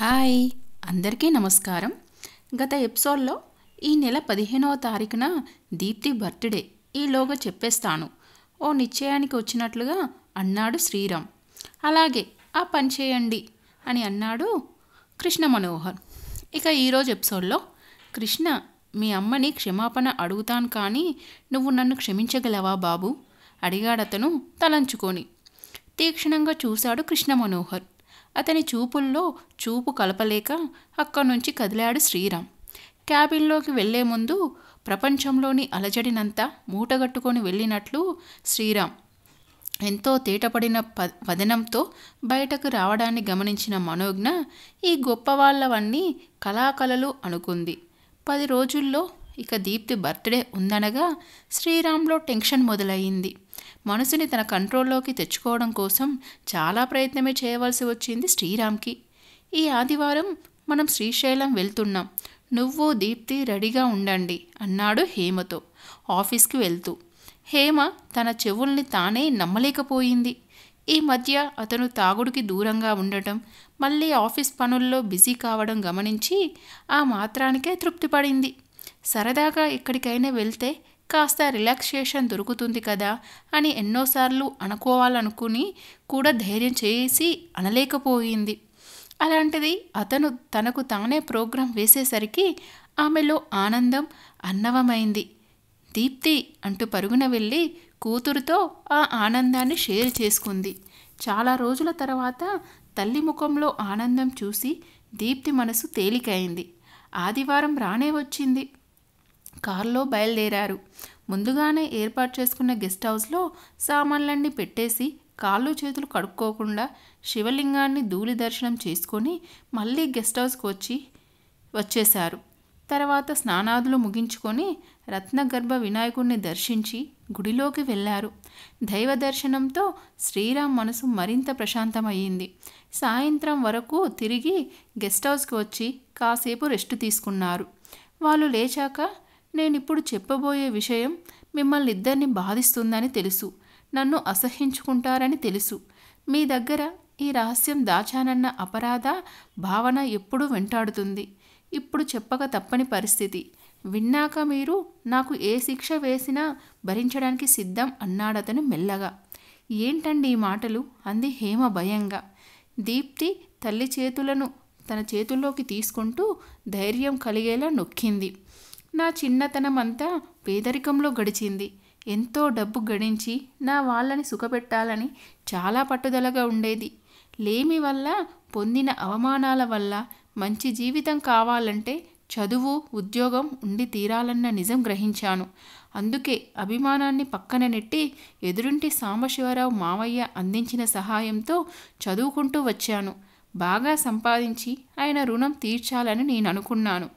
Hi అందరికీ నమస్కారం. గత ఎపిసోడ్లో ఈ నెల 15వ తారీఖున దీప్తి బర్త్డే ఈలోగా చెప్పేస్తాను ఓ నిశ్చయానికి వచ్చినట్లుగా అన్నాడు శ్రీరామ్. అలాగే ఆ పని చేయండి అని అన్నాడు కృష్ణ మనోహర్. ఇక ఈరోజు ఎపిసోడ్లో కృష్ణ, మీ అమ్మని క్షమాపణ అడుగుతాను కానీ నువ్వు నన్ను క్షమించగలవా బాబు అడిగాడతను తలంచుకొని. తీక్షణంగా చూశాడు కృష్ణ మనోహర్. అతని చూపుల్లో చూపు కలపలేక అక్కడి నుంచి కదిలాడు శ్రీరామ్. క్యాబిన్లోకి వెళ్లే ముందు ప్రపంచంలోని అలజడినంతా మూటగట్టుకొని వెళ్ళినట్లు శ్రీరామ్ ఎంతో తేటపడిన వదనంతో బయటకు రావడాన్ని గమనించిన మనోజ్ఞ ఈ గొప్పవాళ్ళవన్నీ కళాకళలు అనుకుంది. 10 రోజుల్లో ఇక దీప్తి బర్త్డే ఉందనగా శ్రీరామ్లో టెన్షన్ మొదలయ్యింది. మనసుని తన కంట్రోల్లోకి తెచ్చుకోవడం కోసం చాలా ప్రయత్నమే చేయవలసి వచ్చింది శ్రీరామ్కి. ఈ ఆదివారం మనం శ్రీశైలం వెళ్తున్నాం, నువ్వు దీప్తి రెడీగా ఉండండి అన్నాడు హేమతో ఆఫీస్కి వెళ్తూ. హేమ తన చెవుల్ని తానే నమ్మలేకపోయింది. ఈ మధ్య అతను తాగుడికి దూరంగా ఉండటం, మళ్ళీ ఆఫీస్ పనుల్లో బిజీ కావడం గమనించి ఆ మాత్రానికే తృప్తిపడింది. సరదాగా ఎక్కడికైనా వెళ్తే కాస్త రిలాక్సేషన్ దొరుకుతుంది కదా అని ఎన్నోసార్లు అనుకోవాలనుకుని కూడా ధైర్యం చేసి అనలేకపోయింది. అలాంటిది అతను తనకు తానే ప్రోగ్రాం వేసేసరికి ఆమెలో ఆనందం అన్నవమైంది. దీప్తి అంటూ పరుగున వెళ్ళి కూతురుతో ఆ ఆనందాన్ని షేర్ చేసుకుంది. చాలా రోజుల తర్వాత తల్లి ముఖంలో ఆనందం చూసి దీప్తి మనసు తేలికైంది. ఆదివారం రానే వచ్చింది. కారులో బయలుదేరారు. ముందుగానే ఏర్పాటు చేసుకున్న గెస్ట్ హౌస్లో సామాన్లన్నీ పెట్టేసి కాళ్ళు చేతులు కడుక్కోకుండా శివలింగాన్ని ధూళి దర్శనం చేసుకొని మళ్ళీ గెస్ట్ హౌస్కి వచ్చేశారు. తర్వాత స్నానాదులు ముగించుకొని రత్నగర్భ వినాయకుడిని దర్శించి గుడిలోకి వెళ్ళారు. దైవ దర్శనంతో శ్రీరామ్ మనసు మరింత ప్రశాంతమయ్యింది. సాయంత్రం వరకు తిరిగి గెస్ట్ హౌస్కి వచ్చి కాసేపు రెస్ట్ తీసుకున్నారు. వాళ్ళు లేచాక, నేనిప్పుడు చెప్పబోయే విషయం మిమ్మల్ని ఇద్దరిని బాధిస్తుందని తెలుసు, నన్ను అసహ్యించుకుంటారని తెలుసు. మీ దగ్గర ఈ రహస్యం దాచానన్న అపరాధ భావన ఎప్పుడూ వెంటాడుతుంది. ఇప్పుడు చెప్పక తప్పని పరిస్థితి. విన్నాక మీరు నాకు ఏ శిక్ష వేసినా భరించడానికి సిద్ధం అన్నాడతను మెల్లగా. ఏంటండి ఈ మాటలు అంది హేమ భయంగా. దీప్తి తల్లి చేతులను తన చేతుల్లోకి తీసుకుంటూ ధైర్యం కలిగేలా నొక్కింది. నా చిన్నతనం అంతా పేదరికంలో గడిచింది. ఎంతో డబ్బు గడించి నా వాళ్ళని సుఖపెట్టాలని చాలా పట్టుదలగా ఉండేది. లేమి వల్ల పొందిన అవమానాల వల్ల మంచి జీవితం కావాలంటే చదువు, ఉద్యోగం ఉండి తీరాలన్న నిజం గ్రహించాను. అందుకే అభిమానాన్ని పక్కన నెట్టి ఎదురింటి సాంబశివరావు మావయ్య అందించిన సహాయంతో చదువుకుంటూ వచ్చాను. బాగా సంపాదించి ఆయన రుణం తీర్చాలని నేను అనుకున్నాను.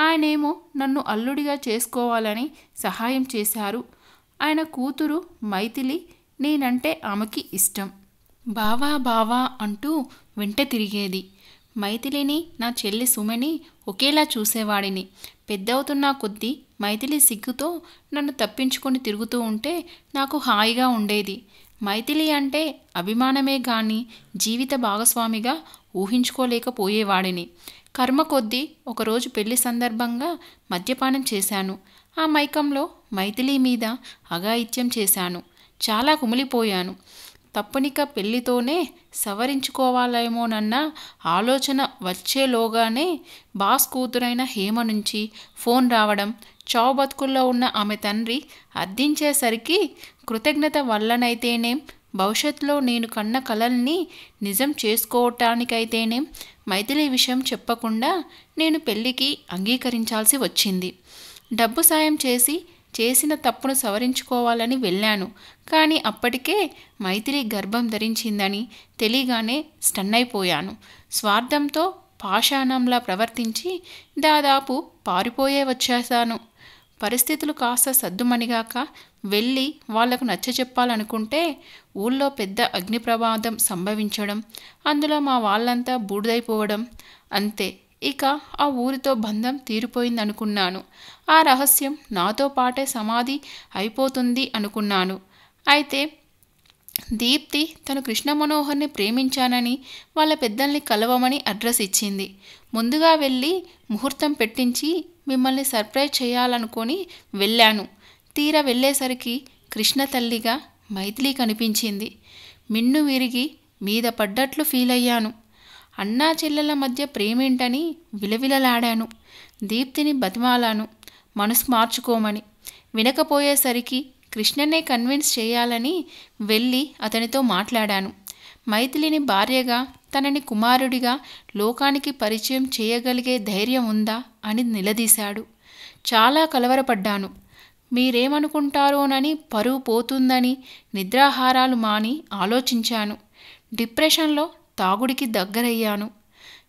ఆయనేమో నన్ను అల్లుడిగా చేసుకోవాలని సహాయం చేశారు. ఆయన కూతురు మైథిలి, నేనంటే ఆమెకి ఇష్టం. బావా బావా అంటూ వెంట తిరిగేది. మైథిలిని, నా చెల్లి సుమని ఒకేలా చూసేవాడిని. పెద్దవుతున్న కొద్దీ మైథిలి సిగ్గుతో నన్ను తప్పించుకొని తిరుగుతూ ఉంటే నాకు హాయిగా ఉండేది. మైథిలి అంటే అభిమానమే గాని జీవిత భాగస్వామిగా ఊహించుకోలేకపోయేవాడిని. కర్మ కొద్దీ ఒకరోజు పెళ్లి సందర్భంగా మద్యపానం చేశాను. ఆ మైకంలో మైథిలి మీద అఘాయిత్యం చేశాను. చాలా కుమిలిపోయాను. తప్పునిక పెళ్లితోనే సవరించుకోవాలేమోనన్న ఆలోచన వచ్చేలోగానే బాస్ కూతురైన హేమ నుంచి ఫోన్ రావడం, చావు బతుకుల్లో ఉన్న ఆమె తండ్రి అర్థించేసరికి కృతజ్ఞత వల్లనైతేనేం, భవిష్యత్తులో నేను కన్న కలల్ని నిజం చేసుకోవటానికైతేనేం మైథిలి విషయం చెప్పకుండా నేను పెళ్లికి అంగీకరించాల్సి వచ్చింది. డబ్బు సాయం చేసి చేసిన తప్పును సవరించుకోవాలని వెళ్ళాను. కానీ అప్పటికే మైథిలి గర్భం ధరించిందని తెలియగానే స్టన్ అయిపోయాను. స్వార్థంతో పాషాణంలా ప్రవర్తించి దాదాపు పారిపోయే వచ్చేశాను. పరిస్థితులు కాస్త సద్దుమణిగాక వెళ్ళి వాళ్లకు నచ్చచెప్పాలనుకుంటే ఊళ్ళో పెద్ద అగ్ని ప్రమాదం సంభవించడం, అందులో మా వాళ్ళంతా బూడిదైపోవడం. అంతే, ఇక ఆ ఊరితో బంధం తీరిపోయిందనుకున్నాను. ఆ రహస్యం నాతో పాటే సమాధి అయిపోతుంది అనుకున్నాను. అయితే దీప్తి తను కృష్ణ మనోహర్ని ప్రేమించానని వాళ్ళ పెద్దల్ని కలవమని అడ్రస్ ఇచ్చింది. ముందుగా వెళ్ళి ముహూర్తం పెట్టించి మిమ్మల్ని సర్ప్రైజ్ చేయాలనుకొని వెళ్ళాను. తీరా వెళ్ళేసరికి కృష్ణ తల్లిగా మైథిలి కనిపించింది. మిన్ను విరిగి మీద పడ్డట్లు ఫీల్ అయ్యాను. అన్నా చెల్లెల మధ్య ప్రేమేంటని విలవిలలాడాను. దీప్తిని బతిమాలాను మనసు మార్చుకోమని. వినకపోయేసరికి కృష్ణనే కన్విన్స్ చేయాలని వెళ్ళి అతనితో మాట్లాడాను. మైథిలిని భార్యగా, తనని కుమారుడిగా లోకానికి పరిచయం చేయగలిగే ధైర్యం ఉందా అని నిలదీశాడు. చాలా కలవరపడ్డాను. మీరేమనుకుంటారోనని పరువు పోతుందని నిద్రాహారాలు మాని ఆలోచించాను. డిప్రెషన్లో తాగుడికి దగ్గరయ్యాను.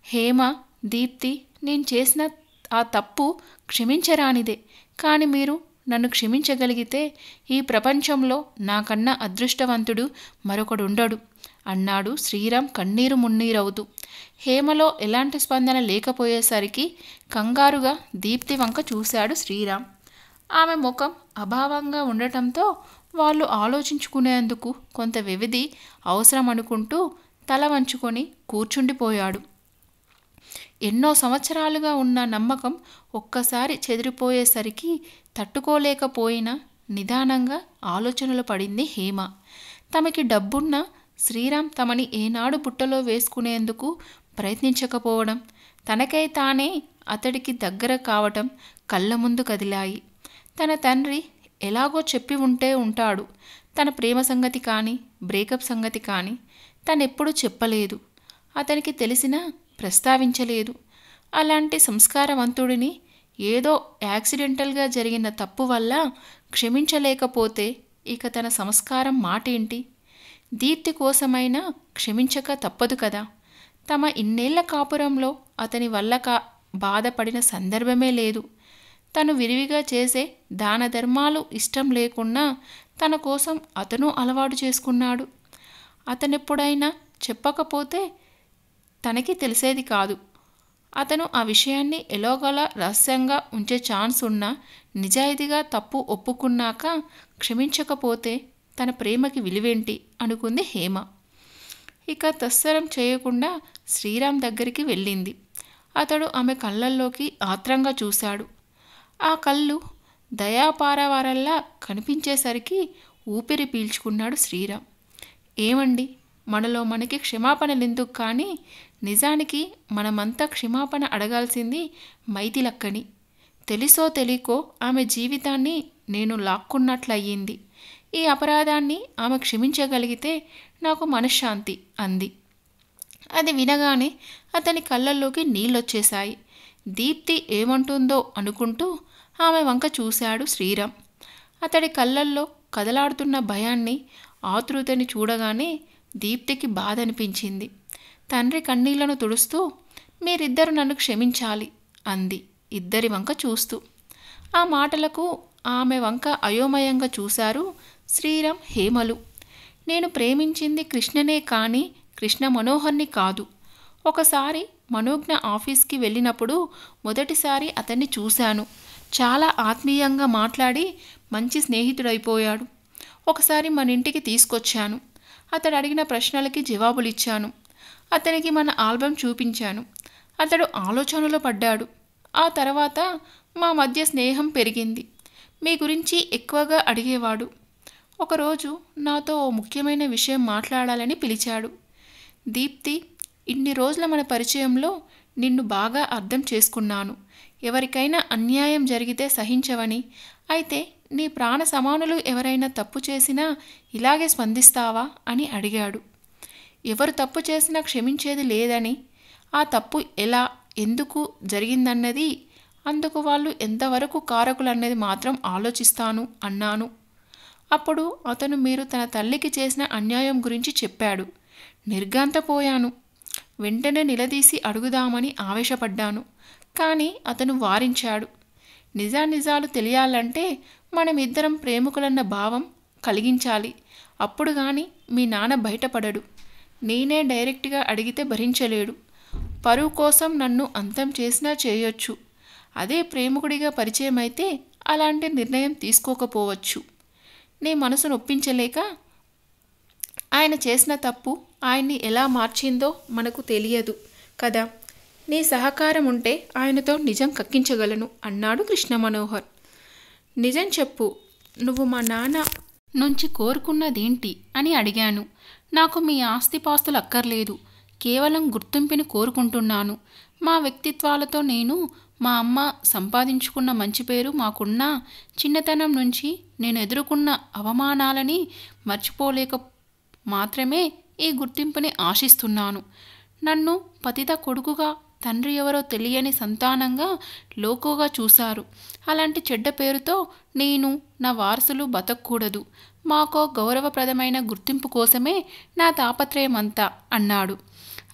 హేమ, దీప్తి, నేను చేసిన ఆ తప్పు క్షమించరానిదే. కానీ మీరు నన్ను క్షమించగలిగితే ఈ ప్రపంచంలో నాకన్నా అదృష్టవంతుడు మరొకడుండడు అన్నాడు శ్రీరామ్ కన్నీరు మున్నీరవుతూ. హేమలో ఎలాంటి స్పందన లేకపోయేసరికి కంగారుగా దీప్తి వంక చూశాడు శ్రీరామ్. ఆమె ముఖం అభావంగా ఉండటంతో వాళ్ళు ఆలోచించుకునేందుకు కొంత వ్యవధి అవసరం అనుకుంటూ తల వంచుకొని కూర్చుండిపోయాడు. ఎన్నో సంవత్సరాలుగా ఉన్న నమ్మకం ఒక్కసారి చెదిరిపోయేసరికి తట్టుకోలేకపోయినా నిదానంగా ఆలోచనలు పడింది హేమ. తమకి డబ్బున్న శ్రీరామ్ తమని ఏనాడు బుట్టలో వేసుకునేందుకు ప్రయత్నించకపోవడం, తనకై తానే అతడికి దగ్గర కావటం కళ్ళ ముందు కదిలాయి. తన తండ్రి ఎలాగో చెప్పి ఉంటే ఉంటాడు. తన ప్రేమ సంగతి కానీ, బ్రేకప్ సంగతి కానీ తనెప్పుడూ చెప్పలేదు. అతనికి తెలిసినా ప్రస్తావించలేదు. అలాంటి సంస్కారవంతుడిని ఏదో యాక్సిడెంటల్గా జరిగిన తప్పు వల్ల క్షమించలేకపోతే ఇక తన సంస్కారం మాటేంటి? దీప్తి కోసమైనా క్షమించక తప్పదు కదా. తమ ఇన్నేళ్ల కాపురంలో అతని వల్ల బాధపడిన సందర్భమే లేదు. తను విరివిగా చేసే దాన ధర్మాలు ఇష్టం లేకున్నా తన కోసం అతను అలవాటు చేసుకున్నాడు. అతనెప్పుడైనా చెప్పకపోతే తనకి తెలిసేది కాదు. అతను ఆ విషయాన్ని ఎలాగోలా రహస్యంగా ఉంచే ఛాన్స్ ఉన్నా నిజాయితీగా తప్పు ఒప్పుకున్నాక క్షమించకపోతే తన ప్రేమకి విలువేంటి అనుకుంది హేమ. ఇక తస్సరం చేయకుండా శ్రీరామ్ దగ్గరికి వెళ్ళింది. అతడు ఆమె కళ్ళల్లోకి ఆత్రంగా చూశాడు. ఆ కళ్ళు దయాపారవారల్లా కనిపించేసరికి ఊపిరి పీల్చుకున్నాడు శ్రీరామ్. ఏమండి, మనలో మనకి క్షమాపణలెందుకు? కానీ నిజానికి మనమంతా క్షమాపణ అడగాల్సింది మైథిలక్కని. తెలుసో తెలియకో ఆమె జీవితాన్ని నేను లాక్కున్నట్లయింది. ఈ అపరాధాన్ని ఆమె క్షమించగలిగితే నాకు మనశ్శాంతి అంది. అది వినగానే అతని కళ్ళల్లోకి నీళ్ళొచ్చేశాయి. దీప్తి ఏమంటుందో అనుకుంటూ ఆమె వంక చూశాడు శ్రీరామ్. అతడి కళ్ళల్లో కదలాడుతున్న భయాన్ని, ఆతృతని చూడగానే దీప్తికి బాధ అనిపించింది. తండ్రి కన్నీళ్లను తుడుస్తూ, మీరిద్దరు నన్ను క్షమించాలి అంది ఇద్దరి వంక చూస్తూ. ఆ మాటలకు ఆమె వంక అయోమయంగా చూశారు శ్రీరామ్, హేమలు. నేను ప్రేమించింది కృష్ణనే కానీ కృష్ణ మనోహర్ని కాదు. ఒకసారి మనోజ్ఞ ఆఫీస్కి వెళ్ళినప్పుడు మొదటిసారి అతన్ని చూశాను. చాలా ఆత్మీయంగా మాట్లాడి మంచి స్నేహితుడైపోయాడు. ఒకసారి మన ఇంటికి తీసుకొచ్చాను. అతడు అడిగిన ప్రశ్నలకి జవాబులిచ్చాను. అతనికి మన ఆల్బమ్ చూపించాను. అతడు ఆలోచనలో పడ్డాడు. ఆ తర్వాత మా మధ్య స్నేహం పెరిగింది. మీ గురించి ఎక్కువగా అడిగేవాడు. ఒకరోజు నాతో ఓ ముఖ్యమైన విషయం మాట్లాడాలని పిలిచాడు. దీప్తి, ఇన్ని రోజుల మన పరిచయంలో నిన్ను బాగా అర్థం చేసుకున్నాను. ఎవరికైనా అన్యాయం జరిగితే సహించవని, అయితే నీ ప్రాణ సమానులు ఎవరైనా తప్పు చేసినా ఇలాగే స్పందిస్తావా అని అడిగాడు. ఎవరు తప్పు చేసినా క్షమించేది లేదని, ఆ తప్పు ఎలా, ఎందుకు జరిగిందన్నది, అందుకు వాళ్ళు ఎంతవరకు కారకులన్నది మాత్రం ఆలోచిస్తాను అన్నాను. అప్పుడు అతను మీరు తన తల్లికి చేసిన అన్యాయం గురించి చెప్పాడు. నిర్ఘాంతపోయాను. వెంటనే నిలదీసి అడుగుదామని ఆవేశపడ్డాను. కానీ అతను వారించాడు. నిజానిజాలు తెలియాలంటే మనమిద్దరం ప్రేమికులన్న భావం కలిగించాలి. అప్పుడు కానీ మీ నాన్న బయటపడడు. నేనే డైరెక్ట్గా అడిగితే భరించలేడు. పరువు కోసం నన్ను అంతం చేసినా చేయొచ్చు. అదే ప్రేమికుడిగా పరిచయం అయితే అలాంటి నిర్ణయం తీసుకోకపోవచ్చు. నీ మనసు నొప్పించలేక ఆయన చేసిన తప్పు ఆయన్ని ఎలా మార్చిందో మనకు తెలియదు కదా. నీ సహకారం ఉంటే ఆయనతో నిజం కక్కించగలను అన్నాడు కృష్ణ మనోహర్. నిజం చెప్పు, నువ్వు మా నాన్న నుంచి కోరుకున్నదేంటి అని అడిగాను. నాకు మీ ఆస్తిపాస్తులు అక్కర్లేదు, కేవలం గుర్తింపుని కోరుకుంటున్నాను. మా వ్యక్తిత్వాలతో నేను, మా అమ్మ సంపాదించుకున్న మంచి పేరు, మాకున్న చిన్నతనం నుంచి నేను ఎదుర్కొన్న అవమానాలని మర్చిపోలేక మాత్రమే ఈ గుర్తింపుని ఆశిస్తున్నాను. నన్ను పతిత కొడుకుగా, తండ్రి ఎవరో తెలియని సంతానంగా లోకుగా చూశారు. అలాంటి చెడ్డ పేరుతో నేను, నా వారసులు బతకూడదు. మాకో గౌరవప్రదమైన గుర్తింపు కోసమే నా తాపత్రయమంతా అన్నాడు.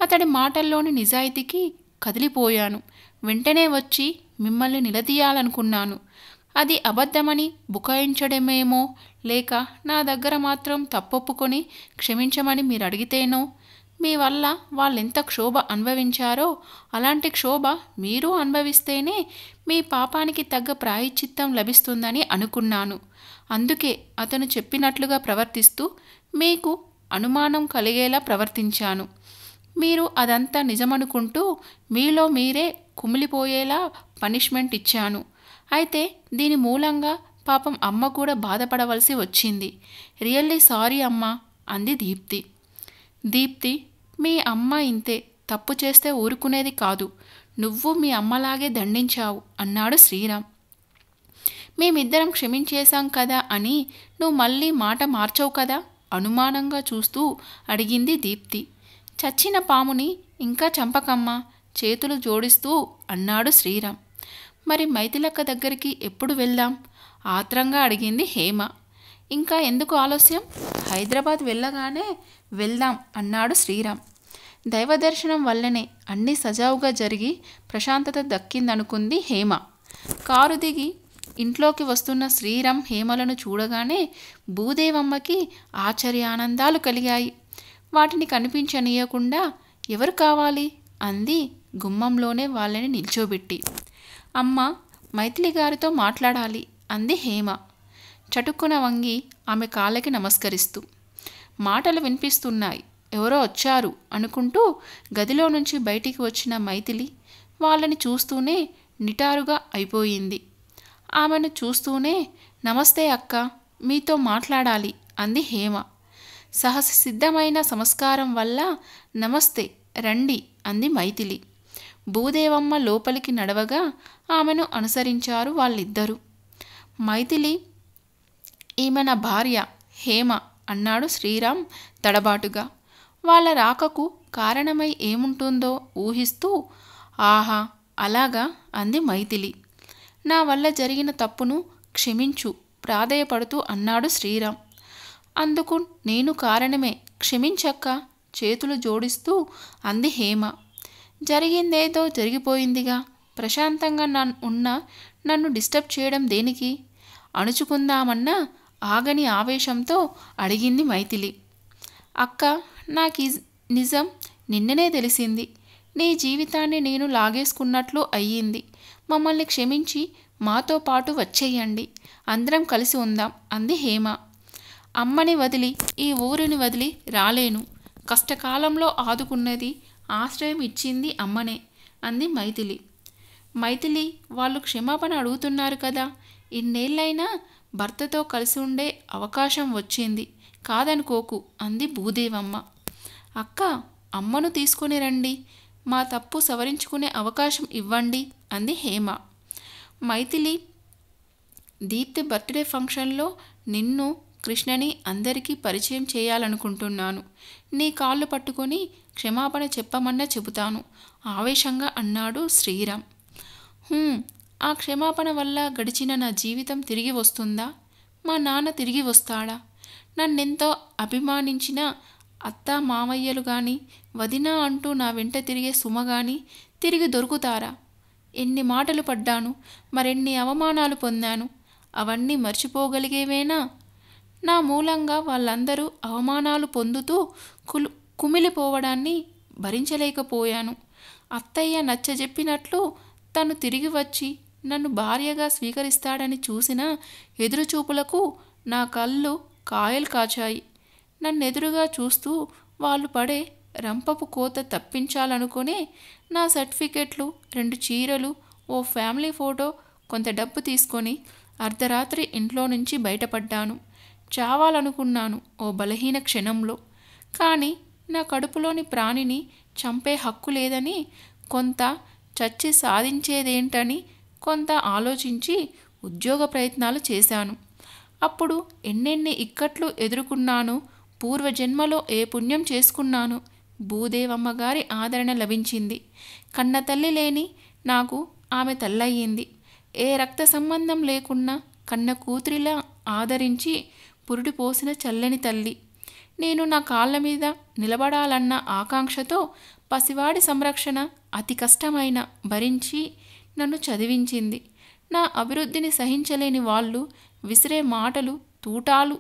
అతడి మాటల్లోని నిజాయితీకి కదిలిపోయాను. వెంటనే వచ్చి మిమ్మల్ని నిలదీయాలనుకున్నాను. అది అబద్ధమని బుకాయించడమేమో, లేక నా దగ్గర మాత్రం తప్పొప్పుకొని క్షమించమని మీరు అడిగితేనో. మీ వల్ల వాళ్ళెంత క్షోభ అనుభవించారో అలాంటి క్షోభ మీరు అనుభవిస్తేనే మీ పాపానికి తగ్గ ప్రాయశ్చిత్తం లభిస్తుందని అనుకున్నాను. అందుకే అతను చెప్పినట్లుగా ప్రవర్తిస్తూ మీకు అనుమానం కలిగేలా ప్రవర్తించాను. మీరు అదంతా నిజమనుకుంటూ మీలో మీరే కుమిలిపోయేలా పనిష్మెంట్ ఇచ్చాను. అయితే దీని మూలంగా పాపం అమ్మ కూడా బాధపడవలసి వచ్చింది. రియల్లీ సారీ అమ్మా అంది దీప్తి. దీప్తి, మీ అమ్మ ఇంతే, తప్పు చేస్తే ఊరుకునేది కాదు. నువ్వు మీ అమ్మలాగే దండించావు అన్నాడు శ్రీరామ్. మేమిద్దరం క్షమించేశాం కదా అని నువ్వు మళ్ళీ మాట మార్చవు కదా అనుమానంగా చూస్తూ అడిగింది దీప్తి. చచ్చిన పాముని ఇంకా చంపకమ్మా, చేతులు జోడిస్తూ అన్నాడు శ్రీరామ్. మరి మైథిలక్క దగ్గరికి ఎప్పుడు వెళ్దాం ఆత్రంగా అడిగింది హేమ. ఇంకా ఎందుకు ఆలస్యం, హైదరాబాద్ వెళ్ళగానే వెళ్దాం అన్నాడు శ్రీరామ్. దైవదర్శనం వల్లనే అన్నీ సజావుగా జరిగి ప్రశాంతత దక్కిందనుకుంది హేమ. కారు దిగి ఇంట్లోకి వస్తున్న శ్రీరామ్ హేమలను చూడగానే భూదేవమ్మకి ఆశ్చర్యానందాలు కలిగాయి. వాటిని కనిపించనీయకుండా ఎవరు కావాలి అంది గుమ్మంలోనే వాళ్ళని నిల్చోబెట్టి. అమ్మ, మైథిలి గారితో మాట్లాడాలి అంది హేమ చటుక్కున వంగి ఆమె కాళ్ళకి నమస్కరిస్తూ. మాటలు వినిపిస్తున్నాయి, ఎవరో వచ్చారు అనుకుంటూ గదిలో నుంచి బయటికి వచ్చిన మైథిలి వాళ్ళని చూస్తూనే నిటారుగా అయిపోయింది. ఆమెను చూస్తూనే నమస్తే అక్క, మీతో మాట్లాడాలి అంది హేమ. సహజ సిద్ధమైన సంస్కారం వల్ల నమస్తే, రండి అంది మైథిలి. భూదేవమ్మ లోపలికి నడవగా ఆమెను అనుసరించారు వాళ్ళిద్దరూ. మైథిలి, ఈమె నా భార్య హేమ అన్నాడు శ్రీరామ్ తడబాటుగా. వాళ్ళ రాకకు కారణమై ఏముంటుందో ఊహిస్తూ. ఆహా, అలాగా అంది మైథిలి. నా వల్ల జరిగిన తప్పును క్షమించు ప్రాధేయపడుతూ అన్నాడు శ్రీరామ్. అందుకు నేను కారణమే, క్షమించక్క చేతులు జోడిస్తూ అంది హేమ. జరిగిందేదో జరిగిపోయిందిగా, ప్రశాంతంగా నన్ను డిస్టర్బ్ చేయడం దేనికి అణుచుకుందామన్నా ఆగని ఆవేశంతో అడిగింది మైథిలి. అక్క, నాకు నిజం నిన్ననే తెలిసింది. నీ జీవితాన్ని నేను లాగేసుకున్నట్లు అయ్యింది. మమ్మల్ని క్షమించి మాతో పాటు వచ్చేయండి, అందరం కలిసి ఉందాం అంది హేమ. అమ్మని వదిలి ఈ ఊరిని వదిలి రాలేను. కష్టకాలంలో ఆదుకున్నది, ఆశ్రయం ఇచ్చింది అమ్మనే అంది మైథిలి. మైథిలి, వాళ్ళు క్షమాపణ అడుగుతున్నారు కదా, ఇన్నేళ్ళైనా భర్తతో కలిసి ఉండే అవకాశం వచ్చింది, కాదనుకోకు అంది భూదేవమ్మ. అక్క, అమ్మను తీసుకుని రండి, మా తప్పు సవరించుకునే అవకాశం ఇవ్వండి అంది హేమ. మైథిలి, దీప్తి బర్త్డే ఫంక్షన్లో నిన్ను, కృష్ణని అందరికీ పరిచయం చేయాలనుకుంటున్నాను. నీ కాళ్ళు పట్టుకొని క్షమాపణ చెప్పమన్నా చెబుతాను ఆవేశంగా అన్నాడు శ్రీరామ్. ఆ క్షమాపణ వల్ల గడిచిన నా జీవితం తిరిగి వస్తుందా? మా నాన్న తిరిగి వస్తాడా? నన్నెంతో అభిమానించిన అత్త మామయ్యలు కానీ, వదిన అంటూ నా వెంట తిరిగే సుమ కానీ తిరిగి దొరుకుతారా? ఎన్ని మాటలు పడ్డాను, మరెన్ని అవమానాలు పొందాను, అవన్నీ మర్చిపోగలిగేవేనా? నా మూలంగా వాళ్ళందరూ అవమానాలు పొందుతూ కుమిలిపోవడాన్ని భరించలేకపోయాను. అత్తయ్య నచ్చజెప్పినట్లు తను తిరిగి వచ్చి నన్ను భార్యగా స్వీకరిస్తాడని చూసిన ఎదురుచూపులకు నా కళ్ళు కాయలు కాచాయి. నన్నెదురుగా చూస్తూ వాళ్ళు పడే రంపపు కోత తప్పించాలనుకునే నా సర్టిఫికెట్లు, 2 చీరలు, ఓ ఫ్యామిలీ ఫోటో, కొంత డబ్బు తీసుకొని అర్ధరాత్రి ఇంట్లో నుంచి బయటపడ్డాను. చావాలనుకున్నాను ఓ బలహీన క్షణంలో. కానీ నా కడుపులోని ప్రాణిని చంపే హక్కు లేదని, కొంత చచ్చి సాధించేదేంటని కొంత ఆలోచించి ఉద్యోగ ప్రయత్నాలు చేశాను. అప్పుడు ఎన్నెన్ని ఇక్కట్లు ఎదుర్కొన్నానో, పూర్వజన్మలో ఏ పుణ్యం చేసుకున్నాను. భూదేవమ్మగారి ఆదరణ లభించింది. కన్న తల్లి లేని నాకు ఆమె తల్లయ్యింది. ఏ రక్త సంబంధం లేకున్నా కన్న కూతురిలా ఆదరించి పురుడి పోసిన చల్లని తల్లి. నేను నా కాళ్ళ మీద నిలబడాలన్న ఆకాంక్షతో పసివాడి సంరక్షణ అతి కష్టమైన భరించి నన్ను చదివించింది. నా అభివృద్ధిని సహించలేని వాళ్ళు విసిరే మాటలు, తూటాలు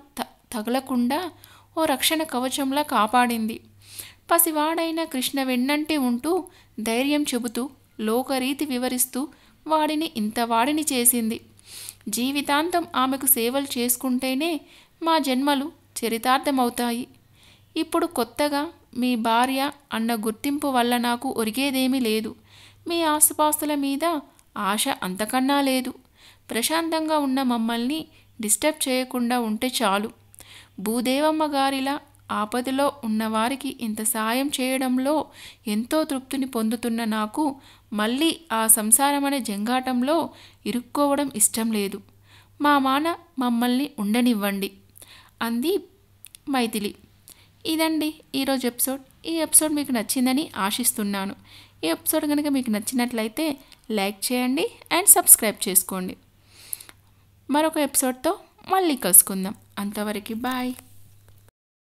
తగలకుండా ఓ రక్షణ కవచంలా కాపాడింది. పసివాడైన కృష్ణ వెన్నంటి ఉంటూ ధైర్యం చెబుతూ లోకరీతి వివరిస్తూ వాడిని ఇంతవాడిని చేసింది. జీవితాంతం ఆమెకు సేవలు చేసుకుంటేనే మా జన్మలు చరితార్థమవుతాయి. ఇప్పుడు కొత్తగా మీ భార్య అన్న గుర్తింపు వల్ల నాకు ఒరిగేదేమీ లేదు. మీ ఆస్తుపాస్తుల మీద ఆశ అంతకన్నా లేదు. ప్రశాంతంగా ఉన్న మమ్మల్ని డిస్టర్బ్ చేయకుండా ఉంటే చాలు. భూదేవమ్మ గారిలా ఆపదలో ఉన్నవారికి ఇంత సాయం చేయడంలో ఎంతో తృప్తిని పొందుతున్న నాకు మళ్ళీ ఆ సంసారమనే జంగాటంలో ఇరుక్కోవడం ఇష్టం లేదు. మా మాన మమ్మల్ని ఉండనివ్వండి అంది మైథిలి. ఇదండి ఈరోజు ఎపిసోడ్. ఈ ఎపిసోడ్ మీకు నచ్చిందని ఆశిస్తున్నాను. ఈ ఎపిసోడ్ కనుక మీకు నచ్చినట్లయితే లైక్ చేయండి అండ్ సబ్స్క్రైబ్ చేసుకోండి. మరొక ఎపిసోడ్తో మళ్ళీ కలుసుకుందాం. అంతవరకు బాయ్.